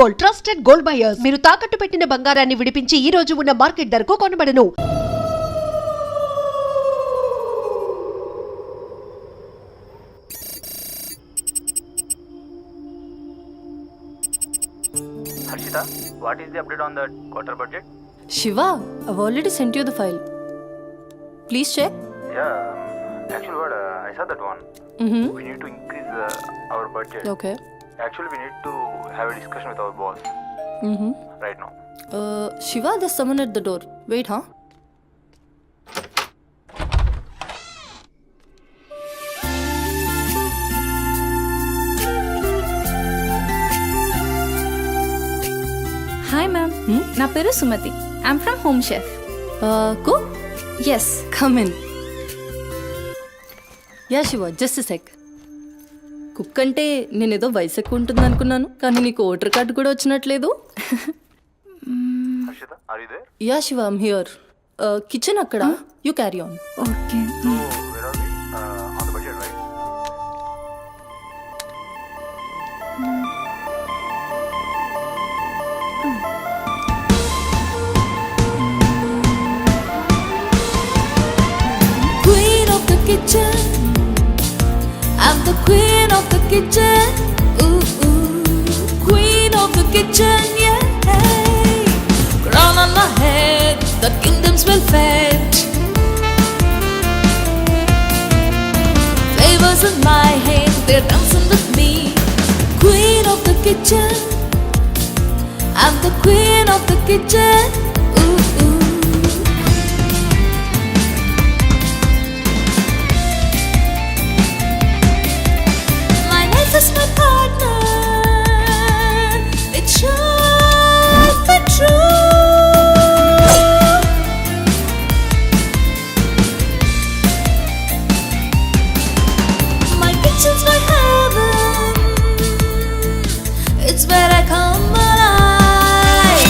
Gold, trusted gold buyers. మీరు తాకట్టు పెట్టిన బంగారాన్ని విడిపించి ఈ రోజు ఉన్న మార్కెట్ ధరకు కొనబడను. Harshita, what is the update on the quarter budget? Shiva, I've already sent you the file. Please check. Yeah, actually what, I saw that one. We need to increase our budget. Okay. Actually, we need to have a discussion with our boss right now. Shiva, there's someone at the door. Wait, huh? Hi ma'am, నా పేరు Sumathi. I'm from Home Chef. Cook? Yes. Come in. Yeah, Shiva, just a sec. Cook అంటే నేనేదో వయసు ఎక్కువ ఉంటుంది అనుకున్నాను, కానీ నీకు ఓటర్ కార్డు కూడా వచ్చినట్లేదు. Harshita, are you there? Yeah Shiva, I'm here. Kitchen అక్కడ, you carry on. Okay. So, where are we? On the budget, right? Queen of the kitchen, I'm the queen of the kitchen. Ooh, ooh. Queen of the kitchen, yeah. Crown on my head, the kingdoms will fed. Flavors in my hand, they're dancing with me. Queen of the kitchen, I'm the queen of the kitchen. Ooh, ooh. My life is my partner. It should be true. My kitchen's my heaven. It's where I come alive.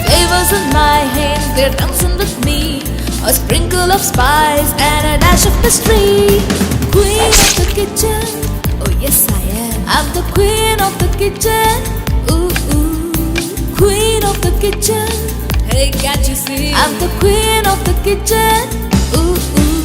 Flavors in my hand, they're dancing with me. A sprinkle of spice and a dash of mystery. Queen of the kitchen, oh yes I am. I'm the queen of the kitchen. Ooh, ooh. Queen of the kitchen. Hey, can't you see? I'm the queen of the kitchen. Ooh, ooh.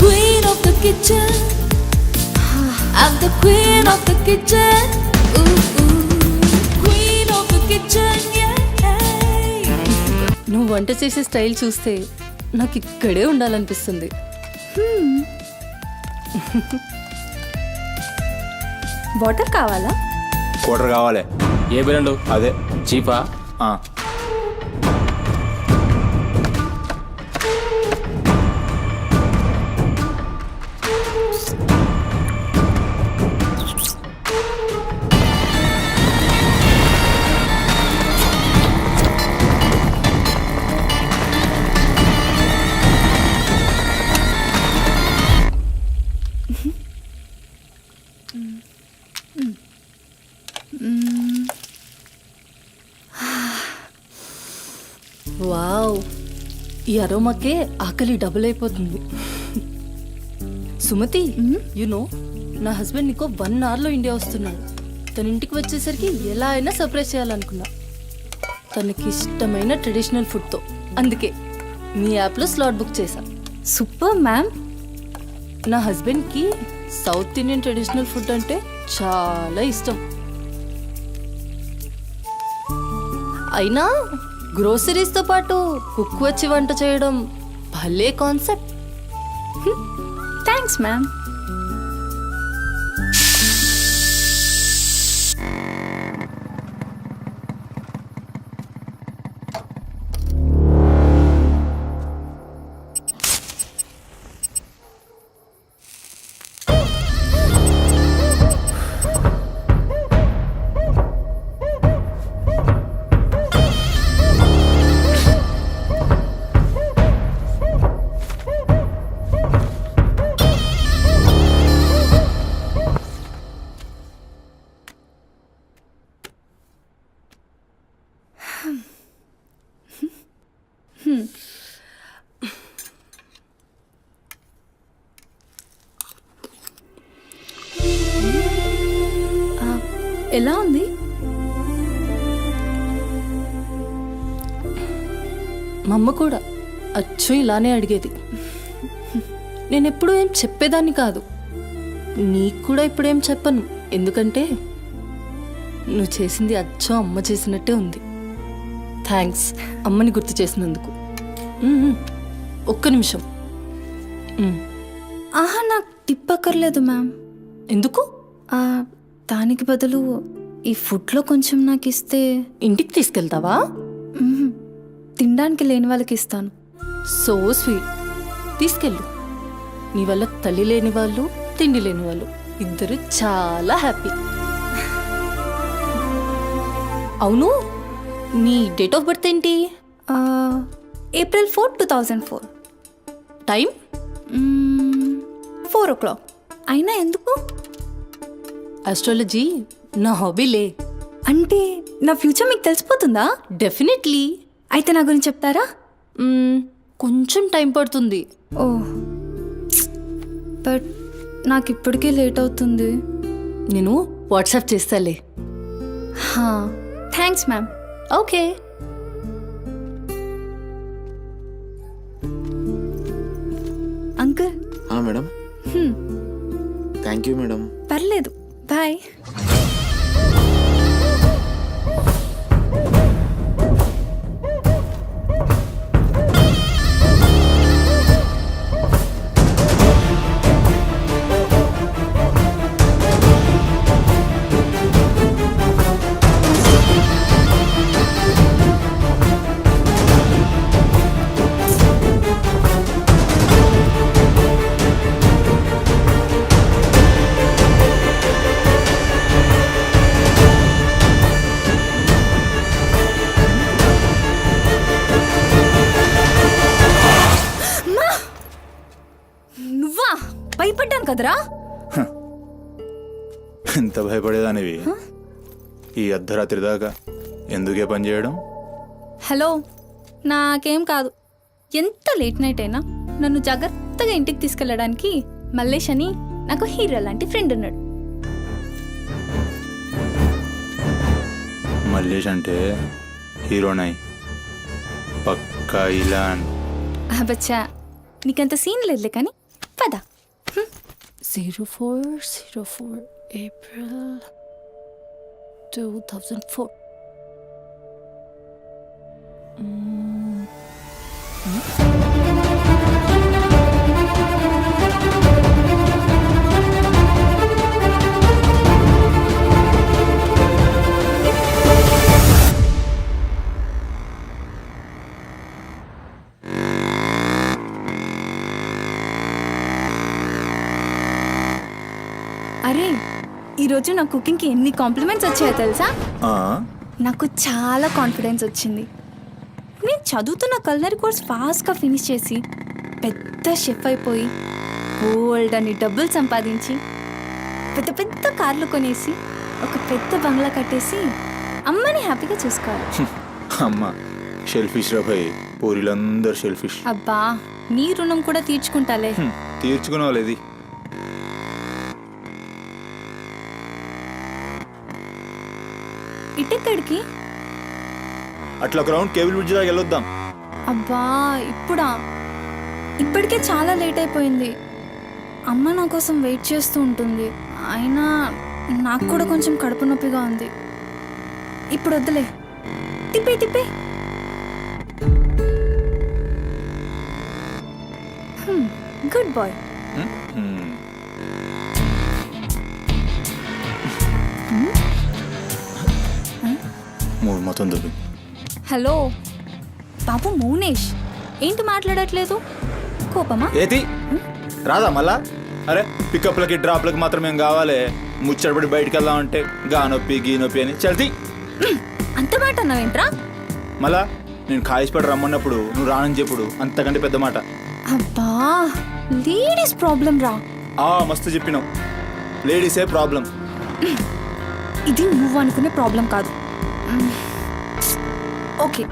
Queen of the kitchen, I'm the queen of the kitchen. Ooh, ooh. Queen of the kitchen, yeah. నువ్వు వంట చేసే style చూస్తే నాకు ఇక్కడే ఉండాలనిపిస్తుంది. Water కావాలా? Quarter కావాలి. ఏ brand? అదే చీపా. Wow, ఈ అరోమాకే ఆకలి డబుల్ అయిపోతుంది. సుమతి, యు నో, నా హస్బెండ్ నీకో 1 అవర్లో ఇండియా వస్తున్నాడు. తన ఇంటికి వచ్చేసరికి ఎలా అయినా సర్ప్రైజ్ చేయాలనుకున్నా, తనకి ఇష్టమైన ట్రెడిషనల్ ఫుడ్తో. అందుకే మీ యాప్లో స్లాట్ బుక్ చేశా. Super ma'am. నా హస్బెండ్కి సౌత్ ఇండియన్ ట్రెడిషనల్ ఫుడ్ అంటే చాలా ఇష్టం. అయినా గ్రోసరీస్తో పాటు కుక్ వచ్చి వంట చేయడం భలే కాన్సెప్ట్. Thanks ma'am. మా అమ్మ కూడా అచ్చు ఇలానే అడిగేది. నేను ఎప్పుడూ ఏం చెప్పేదాన్ని కాదు. నీకు కూడా ఇప్పుడేం చెప్పను, ఎందుకంటే నువ్వు చేసింది అచ్చం అమ్మ చేసినట్టే ఉంది. థ్యాంక్స్ అమ్మని గుర్తు చేసినందుకు. ఒక్క నిమిషం. ఆహా, నాకు టిప్ అక్కర్లేదు మ్యామ్. ఎందుకు? దానికి బదులు ఈ ఫుడ్లో కొంచెం నాకు ఇస్తే. ఇంటికి తీసుకెళ్తావా? మ్మ్. తినడానికి లేని వాళ్ళకి ఇస్తాను. So sweet. తీసుకెళ్ళు. నీ వల్ల తల్లి లేని వాళ్ళు, తిండి లేని వాళ్ళు ఇద్దరు చాలా హ్యాపీ. అవును, నీ డేట్ ఆఫ్ బర్త్ ఏంటి? April 4, 2004. టైం? 4 o'clock. అయినా ఎందుకు? ఆస్ట్రాలజీ నా హాబీలే. అంటే నా ఫ్యూచర్ మీకు తెలిసిపోతుందా? డెఫినెట్లీ. అయితే నా గురించి చెప్తారా? కొంచెం టైం పడుతుంది. ఓ, బట్ నాకు ఇప్పటికే లేట్ అవుతుంది. నేను వాట్సాప్ చేస్తాలే. Thanks ma'am. Okay. Uncle. Madam. Thank you madam. పర్లేదు, బాయ్. నువ్వా? భయపడ్డాను కదరా. ఎంత భయపడేదానివి ఈ అర్ధరాత్రి దాకా ఎందుకే పని చేయడం? హలో, నాకేం కాదు. ఎంత లేట్ నైట్ అయినా నన్ను జాగ్రత్తగా ఇంటికి తీసుకెళ్ళడానికి మల్లేష్ అని నాకు హీరో లాంటి ఫ్రెండ్ ఉన్నాడు. మల్లేష్ అంటే హీరోనై పక్కా ఇలాన్. బచ్చా, నీకంత సీన్ లేదులే కానీ పద. 0404 April 2004. అరే, ఈరోజు నా కుకింగ్కి ఎన్ని కాంప్లిమెంట్స్ వచ్చాయో తెలుసా? నాకు చాలా కాన్ఫిడెన్స్ వచ్చింది. నేను చదువుతున్న కల్నరీ కోర్స్ ఫాస్ట్గా ఫినిష్ చేసి పెద్ద షెఫ్ అయిపోయి గోల్డ్ అని డబ్బులు సంపాదించి పెద్ద పెద్ద కార్లు కొనేసి ఒక పెద్ద బంగ్లా కట్టేసి అమ్మని హ్యాపీగా చూసుకోవాలి. అమ్మ షెల్ఫిష్ రా భయ్, పూరిలందరూ షెల్ఫిష్. అబ్బా, నీ రుణం కూడా తీర్చుకుంటాలే. తీర్చుకునేవాళ్ళేది. ఇటెక్కడికి? అట్లా గ్రౌండ్ కేబుల్ బ్రిడ్జ్ దాకా వెళ్ళొద్దాం. అబ్బా, ఇప్పుడా? ఇప్పటికే చాలా లేట్ అయిపోయింది. అమ్మ నా కోసం వెయిట్ చేస్తూ ఉంటుంది. అయినా నాకు కూడా కొంచెం కడుపు నొప్పిగా ఉంది. ఇప్పుడు వద్దులే, తిప్పే తిప్పే. Good boy. మూడు మొత్తం దొరికి. హలో బాబు మౌనేష్, ఏంటి మాట్లాడట్లేదు? కోపమా? ఏది రాదా మళ్ళా? అరే పికప్లకి డ్రాప్లకి మాత్రం ఏం కావాలి, ముచ్చటపడి బయటికి వెళ్దామంటే గా నొప్పి గీ నొప్పి అని చల్తీ. అంత మాట అన్నావేంట్రా? మళ్ళా నేను కాయిస్పడి రమ్మన్నప్పుడు నువ్వు రానని చెప్పుడు అంతకంటే పెద్ద మాట. అబ్బా, లేడీస్ ప్రాబ్లం రా. మస్తు చెప్పినావు, లేడీసే ప్రాబ్లం. ఇది నువ్వు అనుకునే ప్రాబ్లం కాదు. ఓకే,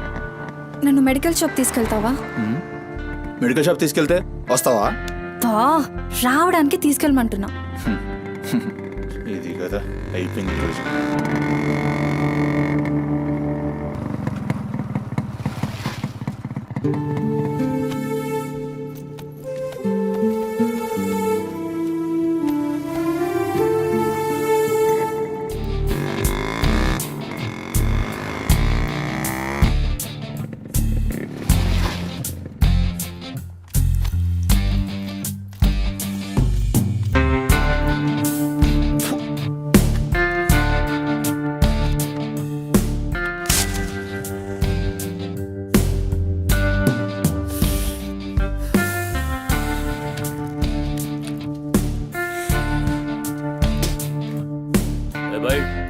నన్ను మెడికల్ షాప్ తీసుకెళ్తావా? మెడికల్ షాప్ తీసుకెళ్తే వస్తావా? రావడానికి తీసుకెళ్ళమంటున్నా. ఇది కదా అయిపోయింది రోజు. भाई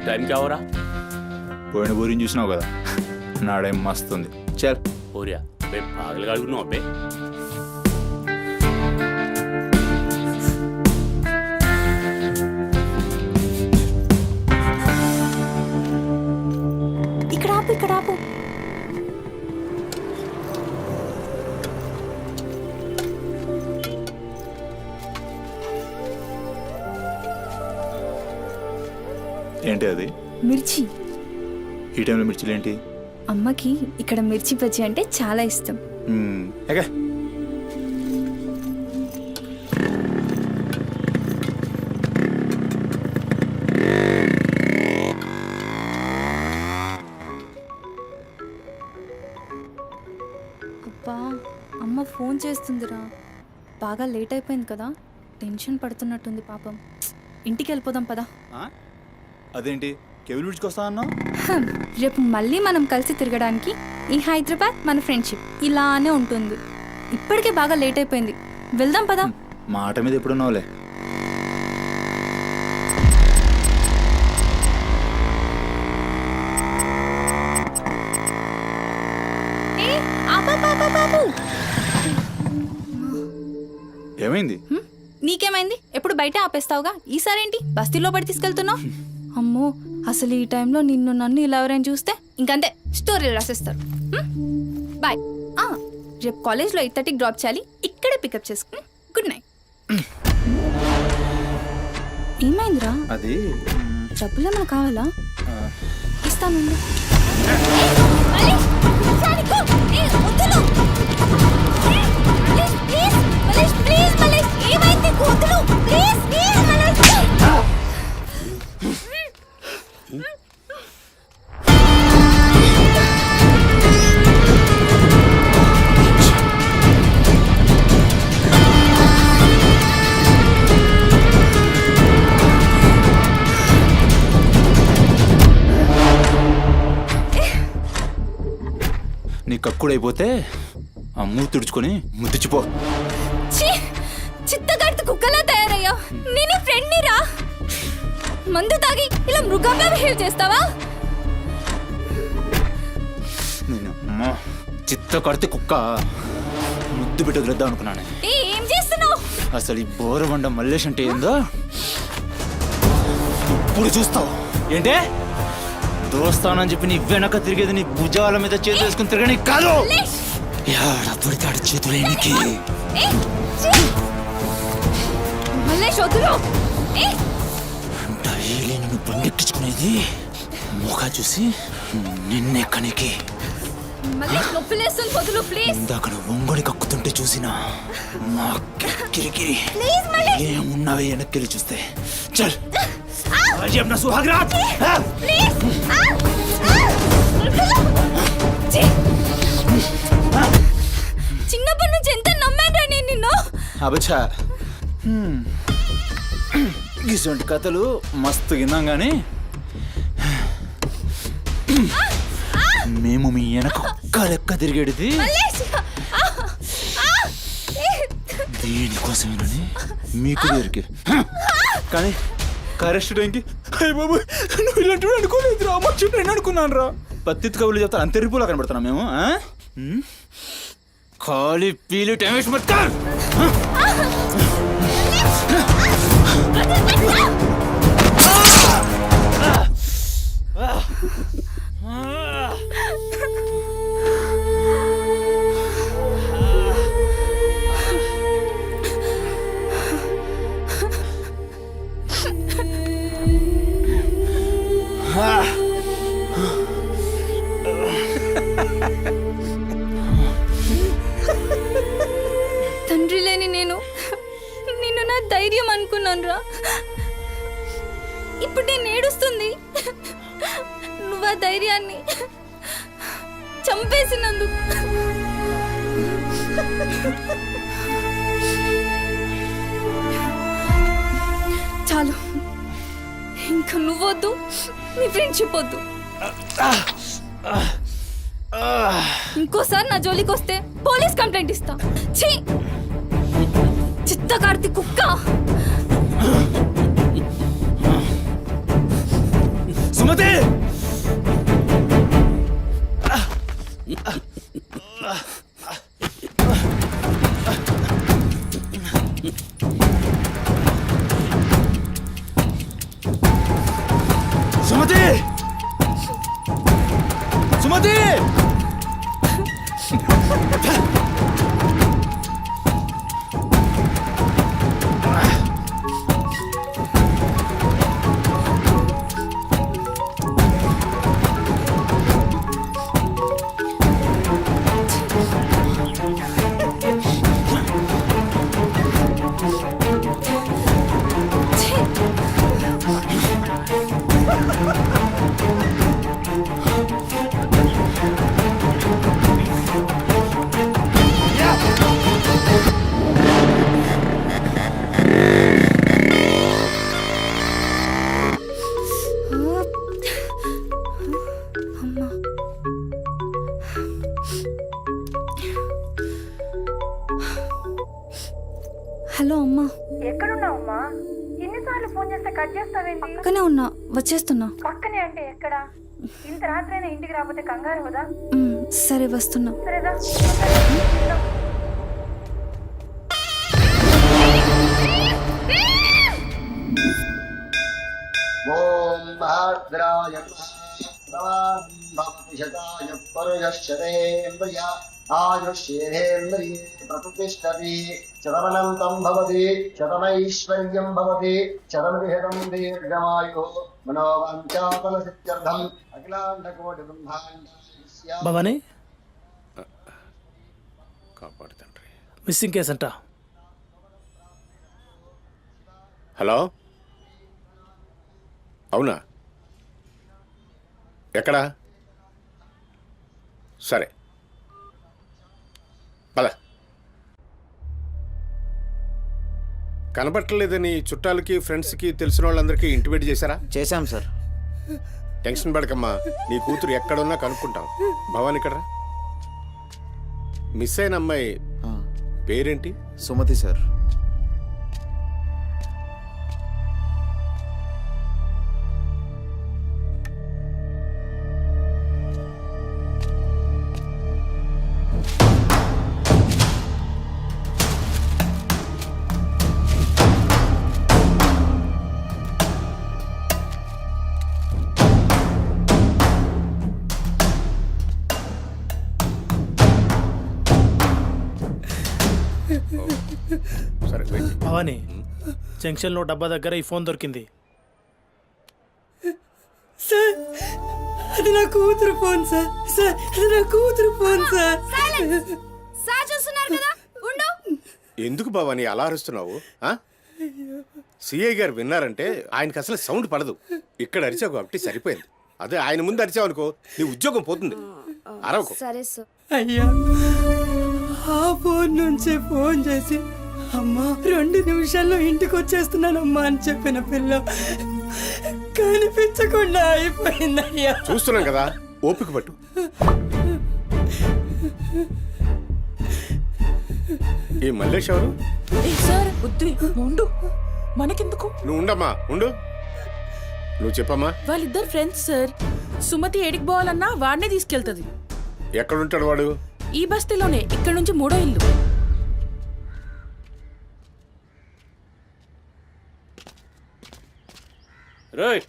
टाइम क्या हो रहा పోయిన బోరిని చూసినావు కదా నాడేం మస్తుంది చల్ हो रहा बे पागल गाड़ी नो बे ఇక్కడ ఆపు, ఇక్కడ ఆపు. ఏంటి అది మిర్చి. ఈ టైంలో మిర్చిలు ఏంటి అమ్మకి ఇక్కడ మిర్చి బజ్జీ అంటే చాలా ఇష్టం. ఎగా అబ్బా, అమ్మ ఫోన్ చేస్తుందిరా. బాగా లేట్ అయిపోయింది కదా, టెన్షన్ పడుతున్నట్టుంది పాపం. ఇంటికి వెళ్ళిపోదాం పదా. అదేంటి కేబుల్ విడిచుకొస్తా అన్నావు రేపు మళ్ళీ మనం కలిసి తిరగడానికి ఈ హైదరాబాద్ మన ఫ్రెండ్షిప్ ఇలానే ఉంటుంది. ఇప్పటికే బాగా లేట్ అయిపోయింది, వెళ్దాం పదా. మాట మీద ఎప్పుడున్నావులే. ఏమైంది నీకేమైంది? ఎప్పుడు బయట ఆపేస్తావుగా, ఈసారేంటి బస్తీలో పడి తీసుకెళ్తున్నావు? అమ్మో, అసలు ఈ టైంలో నిన్ను నన్ను ఇలా ఎవరైనా చూస్తే ఇంకంతే, స్టోరీలు రాసేస్తారు. బాయ్. రేపు కాలేజ్లో 8:30కి డ్రాప్ చేయాలి, ఇక్కడే పికప్ చేసుకుని. Good night. ఏమైందిరా? అది డబ్బులు ఏమైనా కావాలా? ఇస్తాను. నీ కక్కుడైపోతే ఆ మూతి తుడుచుకొని ముద్దుచిపో. చిత్తగాడితో కుక్కలా తయారయ్యా. నేను ఫ్రెండ్ రా. మందు తాగి ఇలా మృగంగా బిహేవ్ చేస్తావా? నేను అమ్మా చిత్త కడితే కుక్క ముద్దు పెట్టి వదిలేద్దాం అనుకున్నాను. ఏం చేస్తున్నావు? అసలు ఈ బోరబండ మల్లేష్ అంటే ఏందో ఇప్పుడు చూస్తావు. ఏంటే దోస్తానని చెప్పి నీ వెనక తిరిగేది నీ భుజాల మీద చేతులు వేసుకుని తిరగని కాదు. పడితాడు చేతులేనికి. డైలీ నన్ను బండెక్కించుకునేది మోకా చూసి నిన్నెక్కనికి. ఇందాక ఒంగొని కక్కుతుంటే చూసిన మా కిరికిరి ఏమున్నావే వెనక్కి చూస్తే. చల్ अपना सुहाग रात చిన్నప్పటి నుంచి ఎంత నమ్మాను నేను నిన్ను. అబచ్చా ఇటువంటి కథలు మస్తు విన్నాం కానీ మేము మీ వెనక ఒక్క లెక్క తిరిగేది దీనికోసమేనని మీకు దొరికి. కానీ కరెస్ట్ టైంకి అయ్య బాబు నువ్వు ఇలాంటి అనుకోలేదు రా, మా చుట్టూ నేను అనుకున్నాను రా. పత్తి కబుర్లు చెప్తాను అంతే రిపోలా కనబడుతున్నాం మేము. ఖాళీ పీలి టైం వేస్ట్ మత్ కర్. ఏడుస్తున్నాను రా. ఇప్పుడు నేను ఏడుస్తుంది నువ్వు ఆ ధైర్యాన్ని చంపేసినందుకు. చాలు, ఇంకా నువ్వొద్దు, నీ ఫ్రెండ్షిప్ వద్దు. ఇంకోసారి నా జోలికి వస్తే పోలీస్ కంప్లైంట్ ఇస్తా. ఛీ, చిత్తకార్తి కుక్క. సుమతి సుమతి సుమతి హలో అమ్మా. ఎక్కడున్నావమ్మా? ఎన్నిసార్లు ఫోన్ చేస్తే కట్ చేస్తావేంటి? పక్కనే ఉన్నా, వచ్చేస్తున్నా. పక్కనే అంటే ఎక్కడ? ఇంత రాత్రైనా ఇంటికి రాకపోతే కంగారు కదా. సరే వస్తున్నా. సరేదా? ఓం భద్రాయ భవతి పరుయశ్చరేంద్రియ ఆయుష్యేంద్రియే ప్రతిష్టతి శతమనంతం భవతి శతమైశ్వర్యం భవతి శతమిహితం దీర్ఘమాయు మనోవాంఛాఫల సిద్ధ్యర్థం అఖిలాండకోటి బ్రహ్మాండ భవానీ కాపాడు తండ్రి. మిస్సింగ్ కేసు అంట. హలో, అవునా? ఎక్కడా? సరే పద. కనబట్టలేదని చుట్టాలకి ఫ్రెండ్స్కి తెలిసిన వాళ్ళందరికీ ఇంటిమేట్ చేశారా? చేశాం సార్. టెన్షన్ పడకమ్మా, నీ కూతురు ఎక్కడున్నా కనుక్కుంటాం. భవాని ఇక్కడ మిస్ అయిన అమ్మాయి పేరేంటి? సుమతి సార్. సరే వెయిట్. భవానీ, జంక్షన్లో డబ్బా దగ్గర ఈ ఫోన్ దొరికింది. సార్, అది నా కూతురు ఫోన్ సార్. సార్, అది నా కూతురు ఫోన్ సార్. సార్ చూస్తున్నారు కదా, ఉండు. ఎందుకు భవాని అలా అరుస్తున్నావు? సిఐ గారు విన్నారంటే ఆయనకి అసలు సౌండ్ పడదు. ఇక్కడ అరిచావు కాబట్టి సరిపోయింది. అదే ఆయన ముందు అరిచావు అనుకో, నీ ఉద్యోగం పోతుంది. అరవకు. సరే సార్. అయ్యా, ఆ ఫోన్ నుంచి ఫోన్ చేసి అమ్మా 2 నిమిషాల్లో ఇంటికి వచ్చేస్తున్నానమ్మా అని చెప్పిన పిల్ల కనిపించకుండా అయిపోయిందయ్యా. చూస్తున్నాం కదా, ఓపిక పట్టు. ఈ మల్లేష్ ఎవరు? సార్ వద్దు, ఉండు, మనకెందుకు? నువ్వు ఉండమ్మా, ఉండు. నువ్వు చెప్పమ్మా. వాళ్ళిద్దరు ఫ్రెండ్స్ సార్. సుమతి ఏడికి పోవాలన్నా వాడినే తీసుకెళ్తుంది. ఎక్కడుంటాడు వాడు? ఈ బస్తీలోనే, ఇక్కడ నుంచి 3వ ఇల్లు. రేయ్,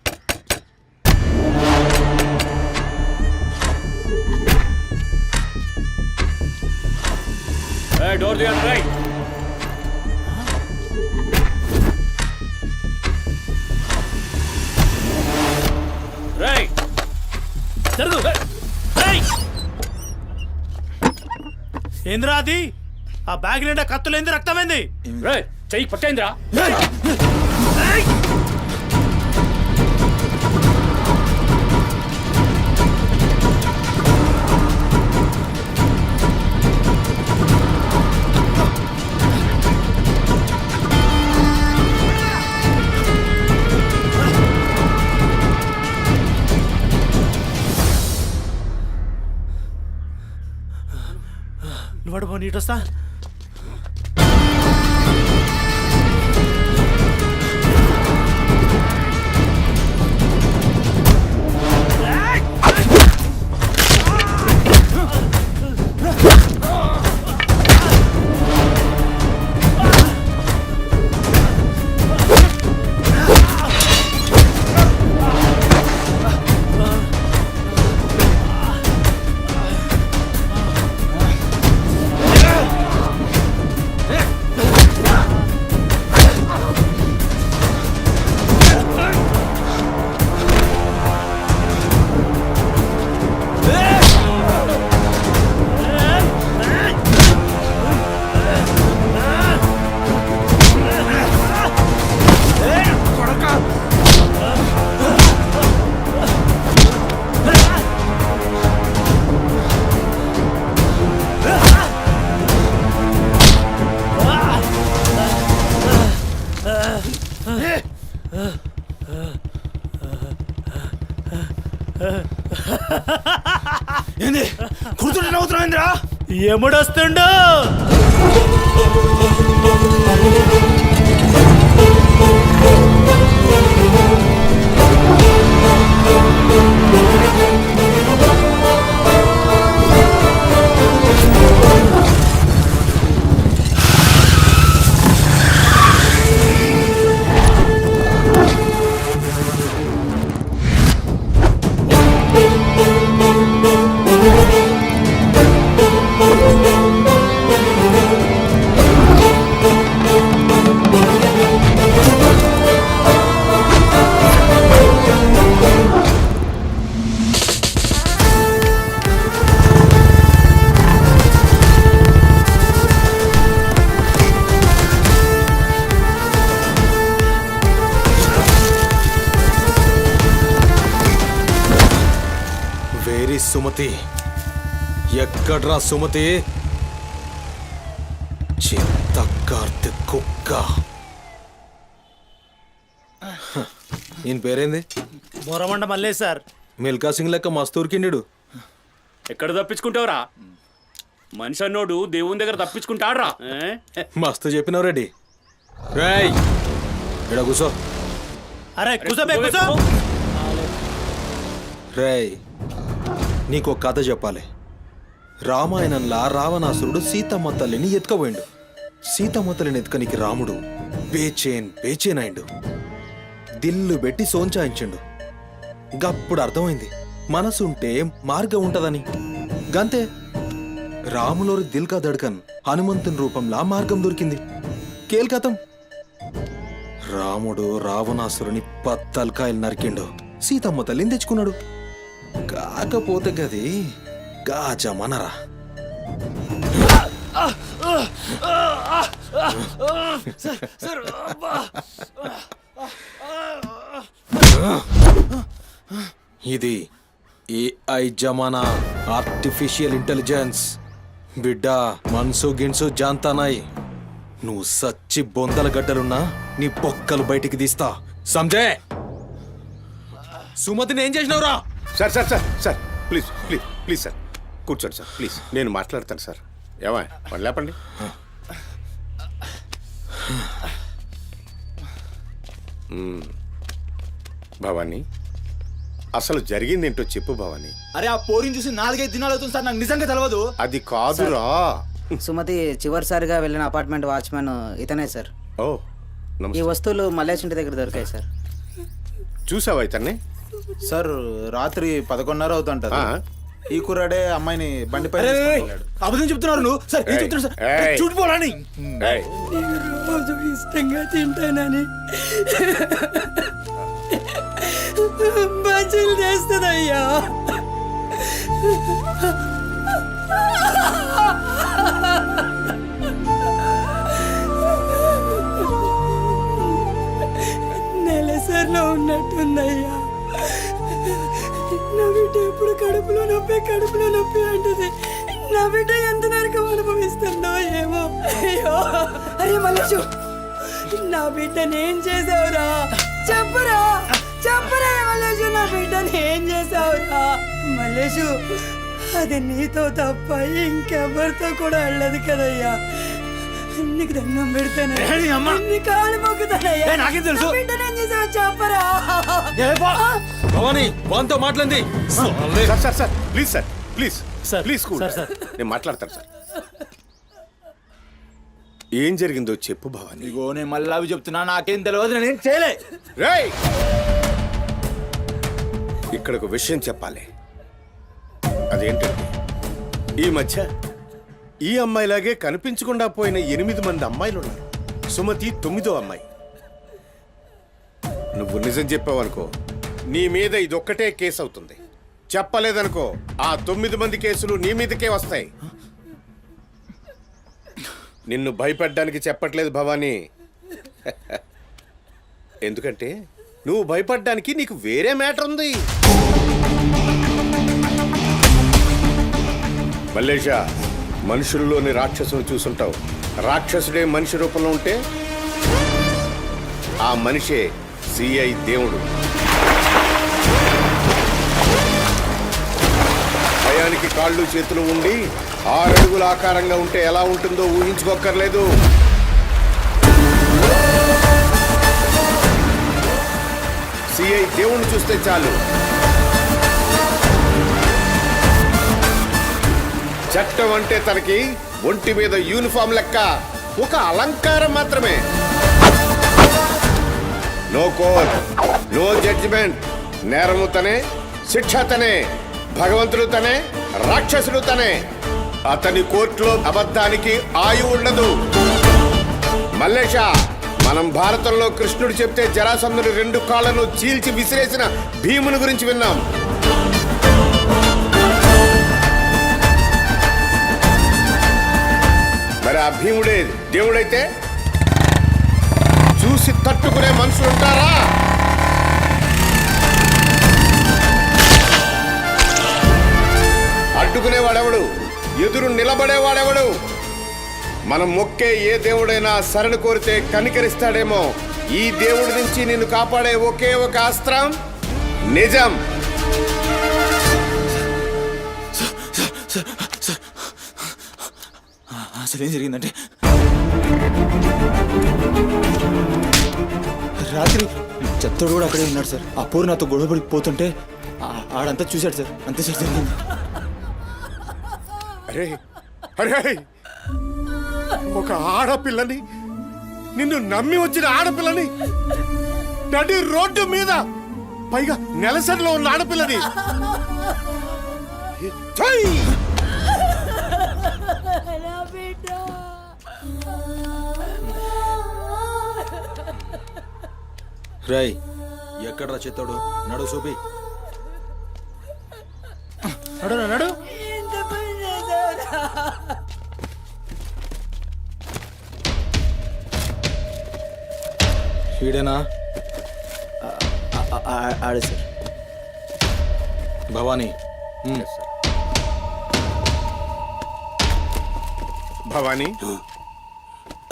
డోర్ తీయండి. రైట్, రైట్, జరుగు. ఏంద్రా అది? ఆ బ్యాగ్ నిండా కత్తులేంది, రక్తమైంది. చెయ్యి పట్టేంద్రా. నువ్వు వాడు పోనీ, ఇటు వస్తా. ఏంది కుడుతుంటే నవ్వుతున్నాయిందిరా? ఎముడొస్తుండు? వేరి సుమతి, ఎక్కడ్రా సుమతి? చిత్త కార్తె కుక్క. ఈయన పేరేంది? బోరమండ మల్లేష్ సార్. మిల్కా సింగ్ లెక్క మస్తూర్కిండు. ఎక్కడ తప్పించుకుంటావురా? మనిషి అన్నోడు దేవుని దగ్గర తప్పించుకుంటాడ్రా. మస్తు చెప్పినావు రెడ్డి. రేయ్ ఇడ కూసో. అరే కూసోబే, కూసో. రేయ్ నీకో కథ చెప్పాలి. రామాయణంలా రావణాసురుడు సీతమ్మ తల్లిని ఎత్తుకపోయిండు. సీతమ్మ తల్లిని ఎత్తుకనికి రాముడు బేచేన్ అయిండు. దిల్లు పెట్టి సోంచాయించిండు. గప్పుడు అర్థమైంది మనసుంటే మార్గం ఉంటదని. గంతే, రాములోరి దిల్ కా దడ్కన్ హనుమంతుని రూపంలా మార్గం దొరికింది. కేల్కతం. రాముడు రావణాసురుని పత్తల్కాయలు నరికిండు. సీతమ్మ తల్లిని తెచ్చుకున్నాడు. కాకపోతే గది గాజమనరా. ఇది ఏఐ జమానా, ఆర్టిఫిషియల్ ఇంటెలిజెన్స్. బిడ్డ మనసు గిన్సు జాంతానాయ్. నువ్వు సచ్చి బొందల గడ్డలున్నా నీ బొక్కలు బయటికి తీస్తా. సంజే, సుమతిని ఏం చేసినావురా? Sir sir sir sir please please please sir కూర్చోండి సార్ ప్లీజ్. నేను మాట్లాడతాను సార్. ఏమా వాళ్ళు లేపండి. భవానీ, అసలు జరిగింది ఏంటో చెప్పు భవానీ. అరే ఆ పోరిని చూసి 4-5 దినాలు అవుతుంది సార్, నాకు నిజంగా తెలియదు. అది కాదురా. సుమతి చివరిసారిగా వెళ్ళిన అపార్ట్మెంట్ వాచ్మెన్ ఇతనే సార్. ఓ ఈ నమస్తే. వస్తువులు మల్లేష్ ఇంటి దగ్గర దొరికాయి సార్. చూసావా ఇతన్ని? సార్ రాత్రి 11:30 అవుతుంటది. ఆ? ఈ కుర్రాడే అమ్మాయిని బండిపై అబద్ధం చెప్తున్నారు నువ్వు. సార్ ఏం చెప్తున్నారు సార్? చూడిపోవాలని ఏయ్, రోజు ఇష్టంగా తింటానని బజ్జీలు చేస్తుందయ్యా. నెలసరిలో ఉన్నట్టుందయ్యా. నా బిడ్డ ఎప్పుడు కడుపులో నొప్పి అంటది. నా బిడ్డ ఎంత నరకం అనుభవిస్తుందో ఏమో. అయ్యో, అరే మల్లేషు, నా బిడ్డని ఏం చేసావురా? చెప్పురా మల్లేషు, నా బిడ్డని ఏం చేసావురా? మల్లేషు, అది నీతో తప్ప ఇంకెవరితో కూడా వెళ్ళదు కదయ్యా. నీకు దండం పెడతాను, నీ కాళ్ళు మొక్కుతానయ్యా. నాకేం తెలుసు? నా బిడ్డ నేను చేసావు చెప్పరా. భవానీ వాంతో మాట్లాడింది. Sir sir sir please sir please sir, please cool. Sir, sir. నేను మాట్లాడతాను సార్. ఏం జరిగిందో చెప్పు భవానీ. ఇగో నేను మళ్ళీ అవి చెప్తున్నా, నాకేం తెలియదు, నేనేం చేయలే. రేయ్, ఇక్కడ ఒక విషయం చెప్పాలి. అదేంటంటే ఈ మధ్య ఈ అమ్మాయిలాగే కనిపించకుండా పోయిన 8 మంది అమ్మాయిలు ఉన్నారు. సుమతి 9వ అమ్మాయి. నువ్వు నిజం చెప్పావనుకో నీ మీద ఇదొక్కటే కేసు అవుతుంది. చెప్పలేదనుకో ఆ 9 మంది కేసులు నీ మీదకే వస్తాయి. నిన్ను భయపడ్డానికి చెప్పట్లేదు భవానీ. ఎందుకంటే నువ్వు భయపడ్డానికి నీకు వేరే మ్యాటర్ ఉంది. మల్లేషా, మనుషుల్లోని రాక్షసుని చూసుంటావు. రాక్షసుడే మనిషి రూపంలో ఉంటే ఆ మనిషే సిఐ దేవుడు. భయానికి కాళ్ళు చేతులు ఉండి 6 అడుగుల ఆకారంగా ఉంటే ఎలా ఉంటుందో ఊహించుకోక్కర్లేదు. సిఐ దేవుణ్ణి చూస్తే చాలు చట్టం అంటే తనకి ఒంటి మీద యూనిఫామ్ లెక్క ఒక అలంకారం మాత్రమే. No court, no judgement. నేరము తనే, శిక్ష తనే, భగవంతుడు తనే, రాక్షసుడు తనే. అతని కోర్టులో అబద్ధానికి ఆయువు ఉండదు. మల్లేష, మనం భారతంలో కృష్ణుడు చెప్తే జరాసంధుని 2 కాళ్లను చీల్చి విసిరేసిన భీముని గురించి విన్నాం. మరి ఆ భీముడే దేవుడైతే చూసి తట్టుకునే మనుషులు ఉంటారా? అడ్డుకునేవాడెవడు? ఎదురు నిలబడేవాడెవడు? మనం మొక్కే ఏ దేవుడైనా శరణు కోరితే కనికరిస్తాడేమో. ఈ దేవుడి నుంచి నిన్ను కాపాడే ఒకే ఒక అస్త్రం నిజం. అసలు ఏం జరిగిందంటే రాత్రి చెత్తోడు కూడా అక్కడే ఉన్నాడు సార్. ఆ పూర్ నాతో గొడవపడి పోతుంటే ఆడంతా చూశాడు సార్. అంతే సార్ జరిగింది. అరే అరే, ఒక ఆడపిల్లని, నిన్ను నమ్మి వచ్చిన ఆడపిల్లని నడి రోడ్డు మీద, పైగా నెలసరిలో ఉన్న ఆడపిల్లని ఛై! రాయ్, ఎక్కడ్రా చెత్తోడు? నడు చూపి. నడు నడు. ఈడేనా? ఆడే సార్. భవానీ. భవానీ,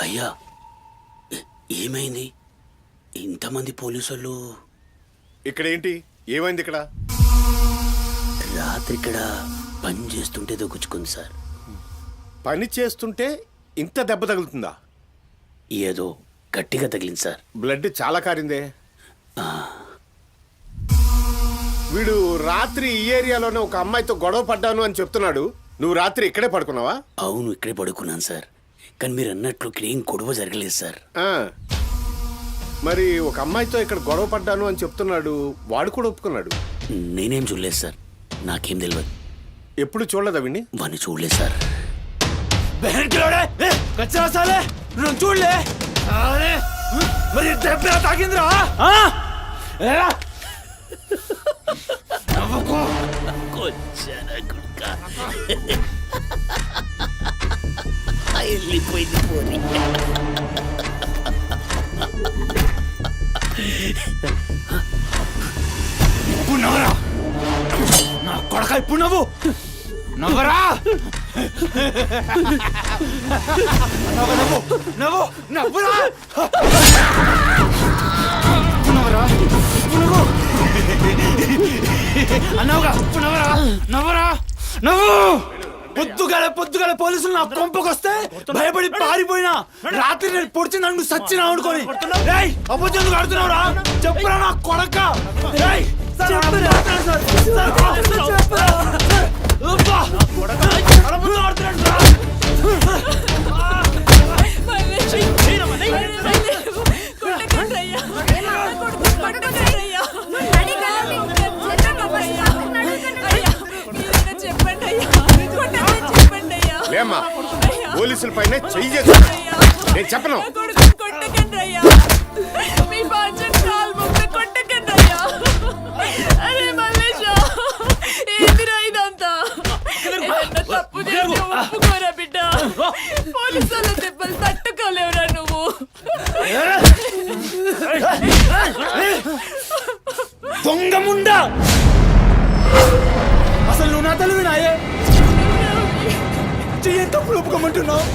అయ్యా ఏమైంది? ఇంతమంది పోలీసులు ఇక్కడ ఏంటి? ఏమైంది ఇక్కడ? రాత్రి ఇక్కడ పని చేస్తుంటే దొక్కుచుకుంది సార్. పని చేస్తుంటే ఇంత దెబ్బ తగులుతుందా? ఏదో గట్టిగా తగిలింది సార్. బ్లడ్ చాలా కారిందే. వీడు రాత్రి ఈ ఏరియాలోనే ఒక అమ్మాయితో గొడవ పడ్డాను అని చెప్తున్నాడు. నువ్వు రాత్రి ఇక్కడే పడుకున్నావా? అవును, ఇక్కడే పడుకున్నాను సార్. కానీ మీరు అన్నట్లు ఇక్కడ ఏం గొడవ జరగలేదు సార్. మరి ఒక అమ్మాయితో ఇక్కడ గొడవ పడ్డాను అని చెప్తున్నాడు. వాడు కూడా ఒప్పుకున్నాడు. నేనేం చూడలేదు సార్. నాకేం తెలియదు. ఎప్పుడు చూడలేదా విని? వాడిని చూడలేదు సార్. చూడలే మరి తాకిందిరా. వెళ్ళిపోయింది పోనీ. ఇప్పుడు నవ్వరా నా కొడక. ఇప్పుడు నవ్వు. నవ్వరా. నవ్వు నవ్వు నవ్వురా. నవ్వరా. నవ్వు అన్నావుగా. నవ్వరా. నవ్వరా. నువ్వు పొద్దుగాల పోలీసులు నా కొంపకొస్తే భయపడి పారిపోయినా రాత్రి నేను పొడిచి నన్ను సచ్చినా అనుకోని అబద్ధం ఆడుతున్నావురా చెప్పురా నా కొడక లేమ్మా పోలీసుల పైన చెయ్యి చేస్తా నేను చెప్పను. బిడ్డ పోలీసుల దెబ్బలు తట్టుకోలేవురా నువ్వు. దొంగ ముండా అసలు నువ్వు నా తల్లి నాయే చెయ్యి తప్పులు ఒప్పుకోమంటున్నావు.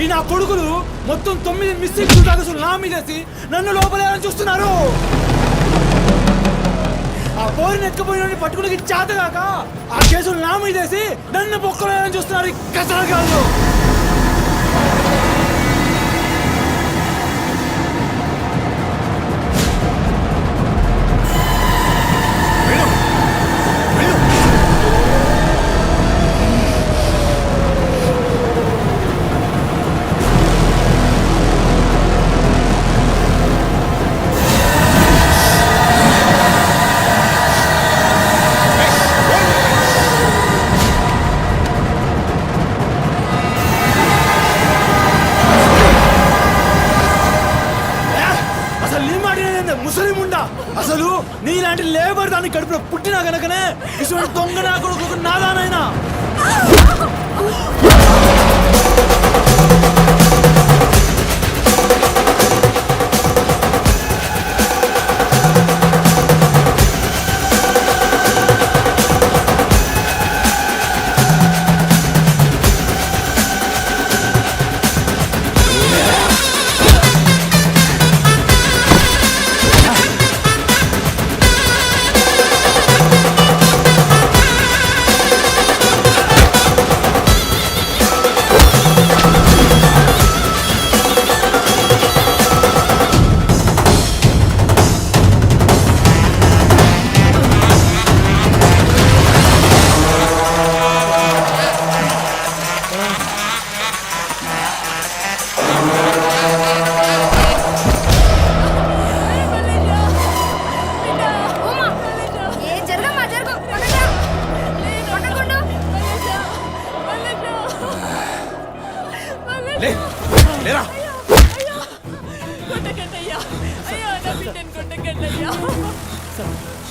ఈ నా కొడుకులు మొత్తం 9 మిస్టేక్లు కాగసులు నా మీదేసి నన్ను లోపలేయాలని చూస్తున్నారు. ఆ పోరిని ఎత్తుకుపోయిన పట్టుకుని చేతగాక ఆ కేసులు నా మీదేసి నన్ను పొక్కలేయాలని చూస్తున్నారు. కసరగాళ్ళు అసలు నీలాంటి లేబర్ దాన్ని కడుపులో పుట్టినా గనకనే ఇటువంటి దొంగ నా కొడుకు నాదానైనా.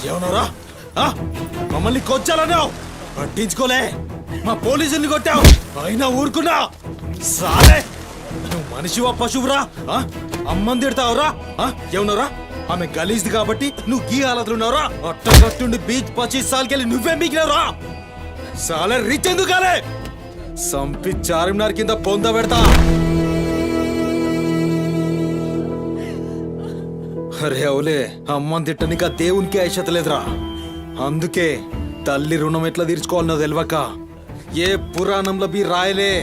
ఏమన్నారా? మమ్మల్ని కొచ్చాలన్నావు, పట్టించుకోలే. మా పోలీసుల్ని కొట్టావు, అయినా ఊరుకున్నా. సాలే నువ్వు మనిషివా పశువురా? అమ్మని తిడతావురా? ఏమన్నారా? ఆమె గలీజ్ది కాబట్టి నువ్వు గీ హాలతులున్నావురా? అట్టగట్టుండి బీచ్ 25 సార్కెళ్ళి నువ్వే మిగిలినరా? సాలే రిచ్ ఎందుకు కాలే? సంపి చార్మినార్ కింద పొంద పెడతా. అరే అవులే, అమ్మని తిట్టనిక దేవునికి ఐషత లేదురా. అందుకే తల్లి రుణం ఎట్లా తీర్చుకోవాలనో తెలియక ఏ పురాణంలో బి రాయలే.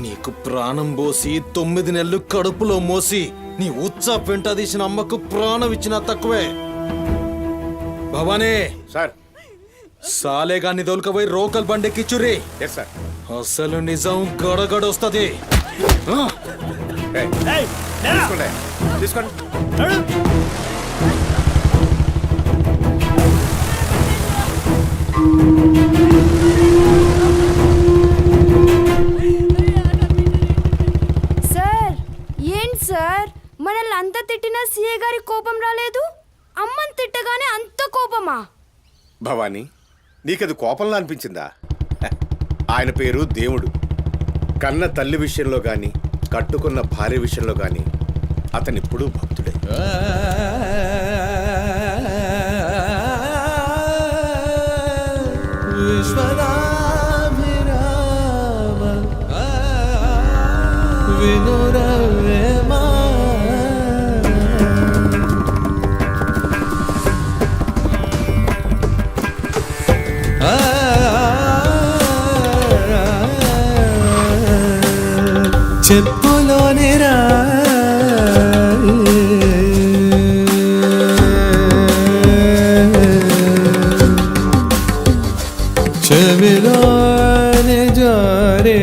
నీకు ప్రాణం పోసి 9 నెలలు కడుపులో మోసి నీ ఉచ్చ పెంట తీసిన అమ్మకు ప్రాణం ఇచ్చినా తక్కువే. భవానీ సార్, సాలేగాన్ని దొలకపోయి రోకల్ బండెక్కిచ్చుర్రి. అసలు నిజం గడగడొస్తది. తీసుకోండి. సార్ ఏంటి సార్, మనల్ని అంత తిట్టినా సీఏ గారి కోపం రాలేదు? అమ్మని తిట్టగానే అంత కోపమా? భవానీ, నీకది కోపంలా అనిపించిందా? ఆయన పేరు దేవుడు. కన్న తల్లి విషయంలో గాని కట్టుకున్న భార్య విషయంలో గాని అతనిప్పుడు భక్తుడే. చెప్పులోని రా చెవిలోని జారే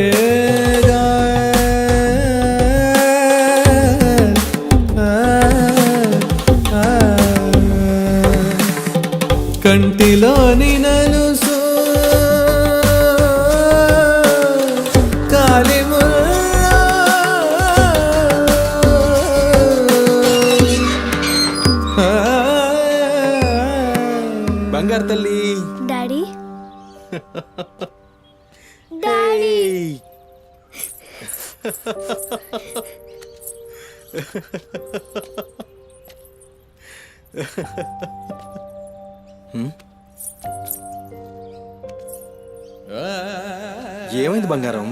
కంటిలోని నలుసు బంగారు తల్లి డాడీ డాడీ ఏమైంది బంగారం?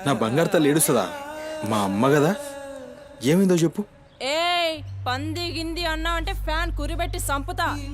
నా బంగారు తల్లి ఏడుస్తుందా? మా అమ్మ కదా, ఏమైందో చెప్పు. ఏయ్ పంది గింది అన్నా అంటే ఫ్యాన్ కురిబెట్టి సంపుతా.